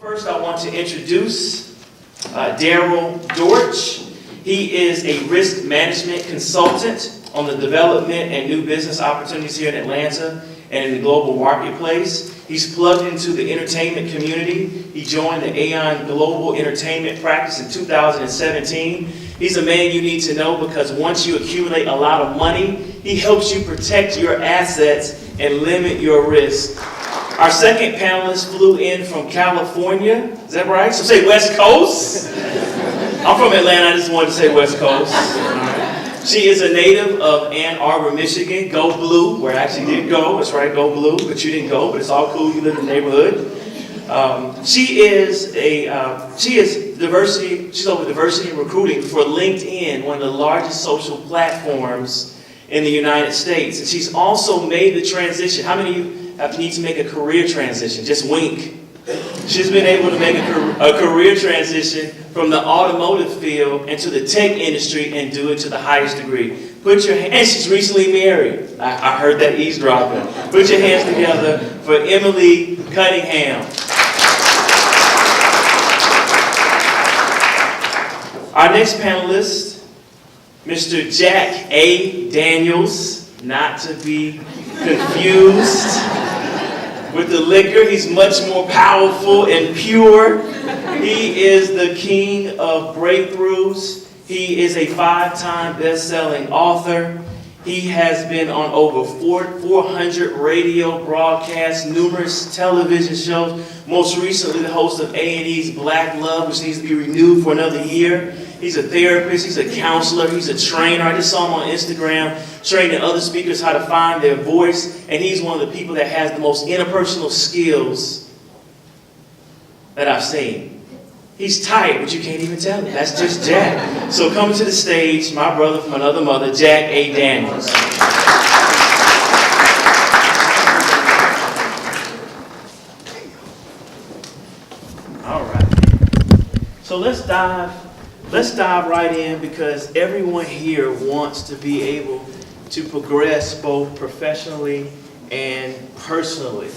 First, I want to introduce Daryl Dortch. He is a risk management consultant on the development and new business opportunities here in Atlanta and in the global marketplace. He's plugged into the entertainment community. He joined the Aon Global Entertainment practice in 2017. He's a man you need to know because once you accumulate a lot of money, he helps you protect your assets and limit your risk. Our second panelist flew in from California. Is that right? So say West Coast. I'm from Atlanta. I just wanted to say West Coast. She is a native of Ann Arbor, Michigan. Go Blue, where I actually did go. That's right, go Blue. But you didn't go, but it's all cool. You live in the neighborhood. She's over diversity and recruiting for LinkedIn, one of the largest social platforms in the United States. And she's also made the transition. How many of you need to make a career transition? Just wink. She's been able to make a career transition from the automotive field into the tech industry and do it to the highest degree. And she's recently married. I heard that eavesdropping. Put your hands together for Emily Cunningham. Our next panelist, Mr. Jack A. Daniels, not to be confused with the liquor. He's much more powerful and pure. He is the king of breakthroughs. He is a 5-time best-selling author. He has been on over 400 radio broadcasts, numerous television shows, most recently the host of A&E's Black Love, which needs to be renewed for another year. He's a therapist, he's a counselor, he's a trainer. I just saw him on Instagram training other speakers how to find their voice, and he's one of the people that has the most interpersonal skills that I've seen. He's tight, but you can't even tell him. That's just Jack. So coming to the stage, my brother from another mother, Jack A. Daniels. All right. So let's dive right in because everyone here wants to be able to progress both professionally and personally.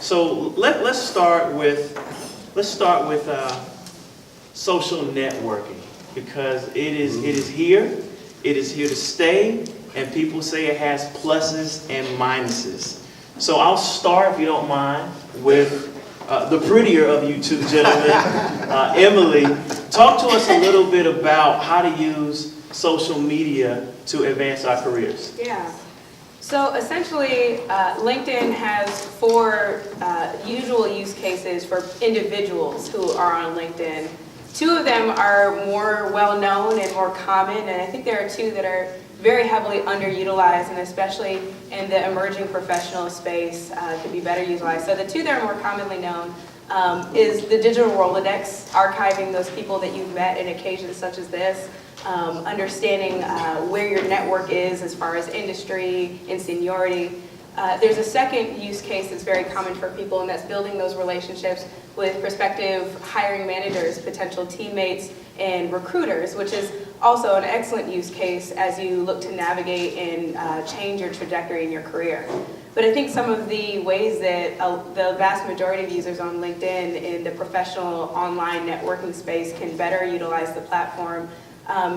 So let's start with social networking because it is here to stay, and people say it has pluses and minuses. So I'll start, if you don't mind, with the prettier of you two gentlemen, Emily. Talk to us a little bit about how to use social media to advance our careers. Yeah. So essentially, LinkedIn has 4 usual use cases for individuals who are on LinkedIn. 2 of them are more well-known and more common, and I think there are 2 that are very heavily underutilized, and especially in the emerging professional space could be better utilized. So the 2 that are more commonly known is the digital Rolodex, archiving those people that you've met in occasions such as this, understanding where your network is as far as industry and seniority. There's a second use case that's very common for people, and that's building those relationships with prospective hiring managers, potential teammates, and recruiters, which is also an excellent use case as you look to navigate and change your trajectory in your career. But I think some of the ways that the vast majority of users on LinkedIn in the professional online networking space can better utilize the platform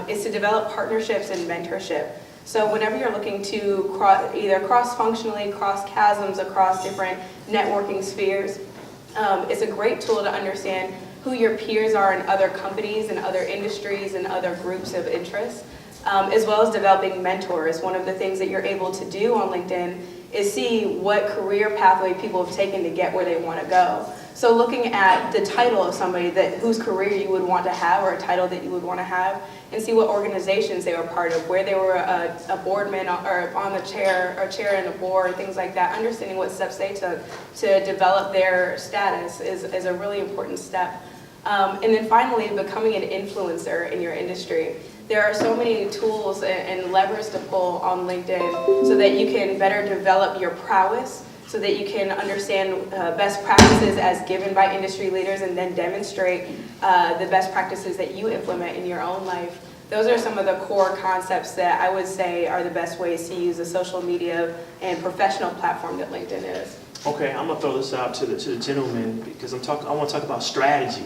is to develop partnerships and mentorship. So whenever you're looking to either cross-functionally, cross chasms across different networking spheres, it's a great tool to understand who your peers are in other companies and other industries and other groups of interest, as well as developing mentors. One of the things that you're able to do on LinkedIn is see what career pathway people have taken to get where they want to go. So looking at the title of somebody whose career you would want to have, or a title that you would want to have, and see what organizations they were part of, where they were a boardman or on the chair, or chair in a board, things like that. Understanding what steps they took to develop their status is a really important step. And then finally, becoming an influencer in your industry. There are so many tools and levers to pull on LinkedIn so that you can better develop your prowess, so that you can understand best practices as given by industry leaders and then demonstrate the best practices that you implement in your own life. Those are some of the core concepts that I would say are the best ways to use a social media and professional platform that LinkedIn is. Okay, I'm gonna throw this out to the gentleman because I want to talk about strategy,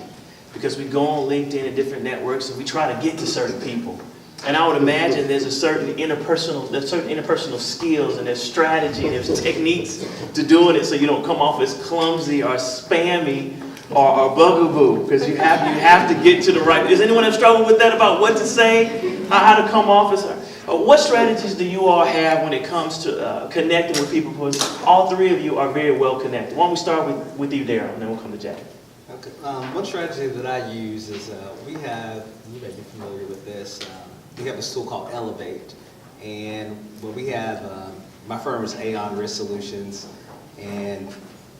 because we go on LinkedIn and different networks and we try to get to certain people. And I would imagine there's certain interpersonal skills and there's strategy and there's techniques to doing it so you don't come off as clumsy or spammy or bugaboo, because you have to get to the right. Does anyone have struggled with that about what to say, how to come off as? What strategies do you all have when it comes to connecting with people? Because all three of you are very well connected. Why don't we start with you, Daryl, and then we'll come to Jack. Okay. One strategy that I use is we have, you may be familiar with this, we have this tool called Elevate. And what we have, my firm is Aon Risk Solutions, and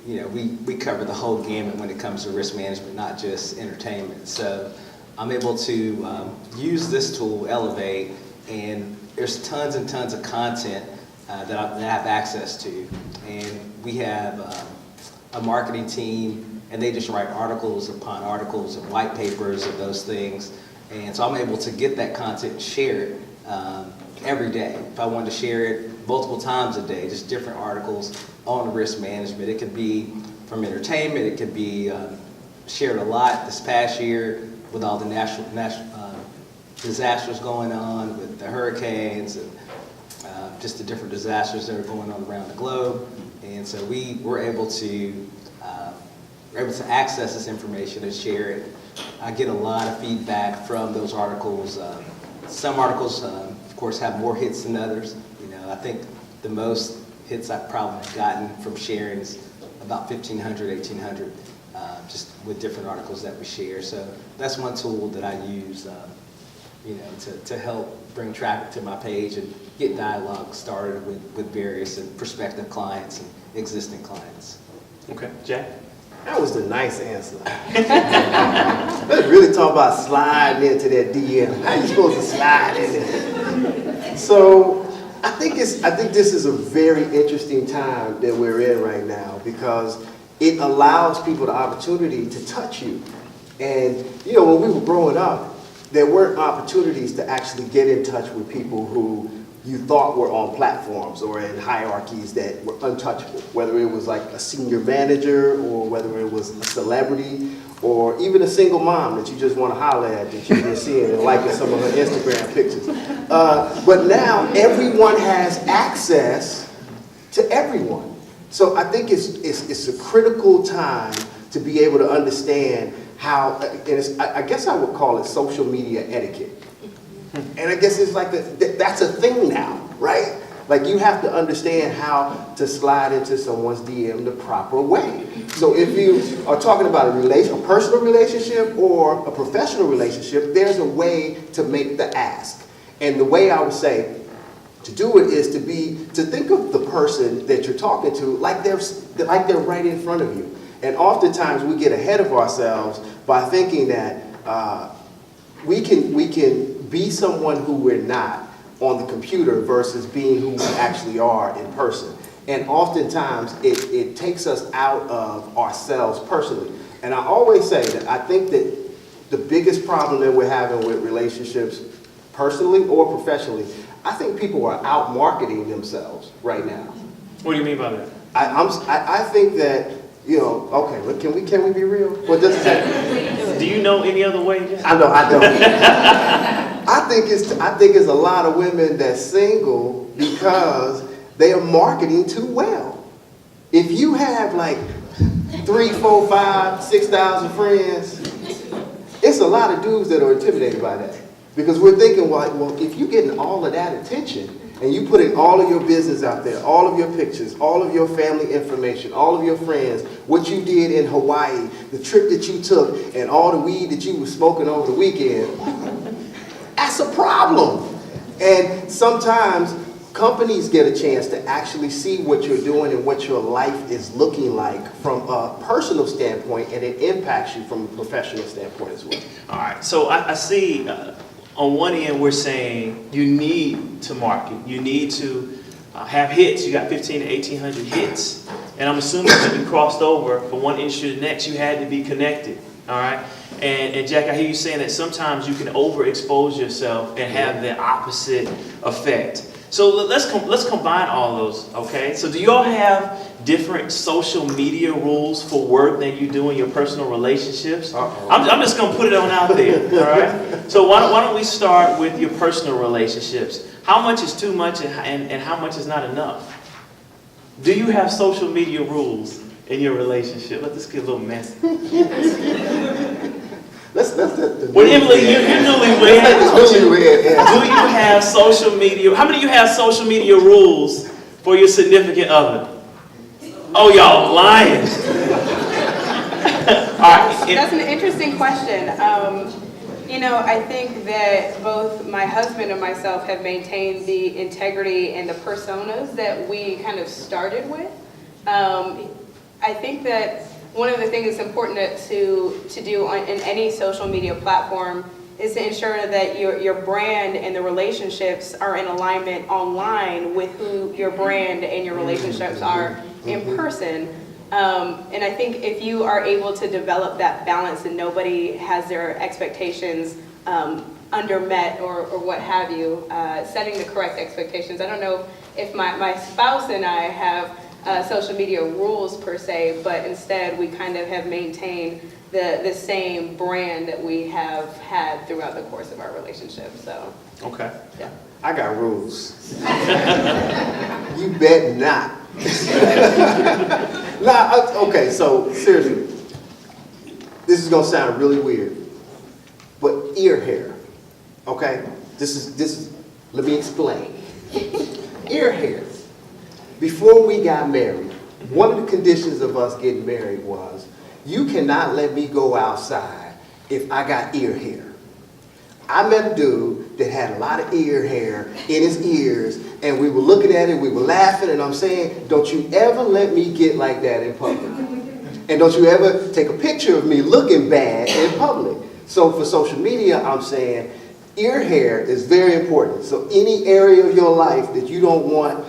we cover the whole gamut when it comes to risk management, not just entertainment. So I'm able to use this tool, Elevate, and there's tons and tons of content that I have access to. And we have a marketing team, and they just write articles upon articles and white papers and those things. And so I'm able to get that content and share it every day. If I wanted to share it multiple times a day, just different articles on risk management. It could be from entertainment, it could be shared a lot this past year with all the national disasters going on, with the hurricanes and just the different disasters that are going on around the globe. And so we're able to access this information and share it. I get a lot of feedback from those articles. Some articles, of course, have more hits than others. I think the most hits I've probably gotten from sharing is about 1,500, 1,800, just with different articles that we share. So that's one tool that I use, to help bring traffic to my page and get dialogue started with various and prospective clients and existing clients. Okay, Jack? That was the nice answer. Let's really talk about sliding into that DM. How you supposed to slide in there? So I think this is a very interesting time that we're in right now, because it allows people the opportunity to touch you. And when we were growing up, there weren't opportunities to actually get in touch with people who you thought were on platforms or in hierarchies that were untouchable, whether it was like a senior manager or whether it was a celebrity or even a single mom that you just want to holler at that you've been seeing and liking some of her Instagram pictures. But now everyone has access to everyone. So I think it's a critical time to be able to understand how, and I guess I would call it social media etiquette. And I guess it's like that's a thing now, right? Like you have to understand how to slide into someone's DM the proper way. So if you are talking about a personal relationship or a professional relationship, there's a way to make the ask. And the way I would say to do it is to think of the person that you're talking to like they're right in front of you. And oftentimes we get ahead of ourselves by thinking that we can be someone who we're not on the computer versus being who we actually are in person. And oftentimes it takes us out of ourselves personally. And I always say that I think that the biggest problem that we're having with relationships, personally or professionally, I think people are out marketing themselves right now. What do you mean by that? I think that, okay, but can we be real? What does it say? Do you know any other way? I know, I don't. I think it's a lot of women that's single because they are marketing too well. If you have like 3, 4, 5, 6,000 friends, it's a lot of dudes that are intimidated by that. Because we're thinking, well, if you're getting all of that attention and you putting all of your business out there, all of your pictures, all of your family information, all of your friends, what you did in Hawaii, the trip that you took, and all the weed that you were smoking over the weekend, that's a problem. And sometimes companies get a chance to actually see what you're doing and what your life is looking like from a personal standpoint, and it impacts you from a professional standpoint as well. All right, so I see on one end we're saying you need to market, you need to have hits. You got 1,500 to 1,800 hits, and I'm assuming when you crossed over from one industry to the next, you had to be connected. All right, and Jack, I hear you saying that sometimes you can overexpose yourself and have the opposite effect. So let's combine all those, okay? So do you all have different social media rules for work than you do in your personal relationships? Uh-oh. I'm just gonna put it on out there, all right? So why don't we start with your personal relationships? How much is too much and how much is not enough? Do you have social media rules in your relationship? Let this get a little messy. Let's let the Well, Emily, you're newlywed. newlywed answer. Do you have social media? How many of you have social media rules for your significant other? Oh, y'all lying. All right. That's an interesting question. I think that both my husband and myself have maintained the integrity and the personas that we kind of started with. I think that one of the things that's important to do in any social media platform is to ensure that your brand and the relationships are in alignment online with who your brand and your relationships are in person. And I think if you are able to develop that balance and nobody has their expectations undermet or what have you, setting the correct expectations. I don't know if my spouse and I have social media rules per se, but instead we kind of have maintained the same brand that we have had throughout the course of our relationship. So, Okay. yeah. I got rules. You bet not. Okay, so seriously, this is gonna sound really weird, but ear hair, okay? Let me explain. Ear hair. Before we got married, one of the conditions of us getting married was, you cannot let me go outside if I got ear hair. I met a dude that had a lot of ear hair in his ears, and we were looking at it, we were laughing, and I'm saying, don't you ever let me get like that in public. And don't you ever take a picture of me looking bad in public. So for social media, I'm saying, ear hair is very important. So any area of your life that you don't want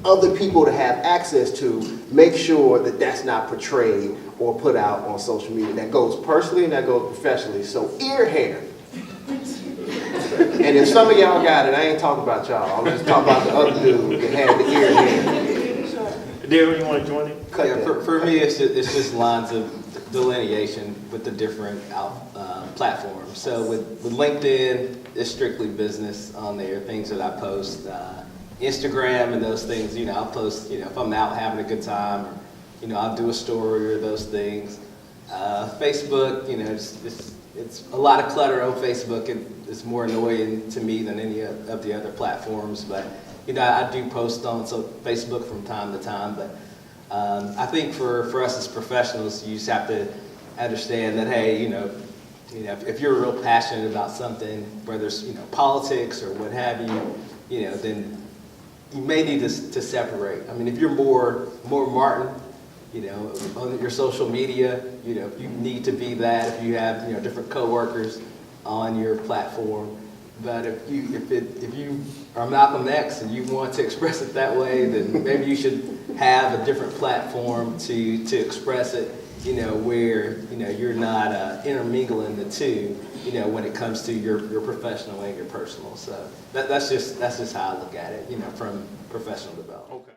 other people to have access to, make sure that that's not portrayed or put out on social media. That goes personally and that goes professionally. So ear hair. And if some of y'all got it, I ain't talking about y'all. I'm just talking about the other dude that had the ear hair. Darryl, you want to join in? Yeah, for me, it's just lines of delineation with the different platforms. So with LinkedIn, it's strictly business on there, things that I post. Instagram and those things, I'll post, if I'm out having a good time, or, I'll do a story or those things. Facebook, it's a lot of clutter on Facebook, and it's more annoying to me than any of the other platforms. But I do post on Facebook from time to time. But I think for us as professionals, you just have to understand that hey, if you're real passionate about something, whether it's politics or what have you, then you may need to separate. I mean, if you're more Martin, on your social media, you need to be that. If you have different coworkers on your platform, but if you are Malcolm X and you want to express it that way, then maybe you should have a different platform to express it. Where you're not intermingling the two. When it comes to your professional and your personal. So that's just how I look at it. From professional development. Okay.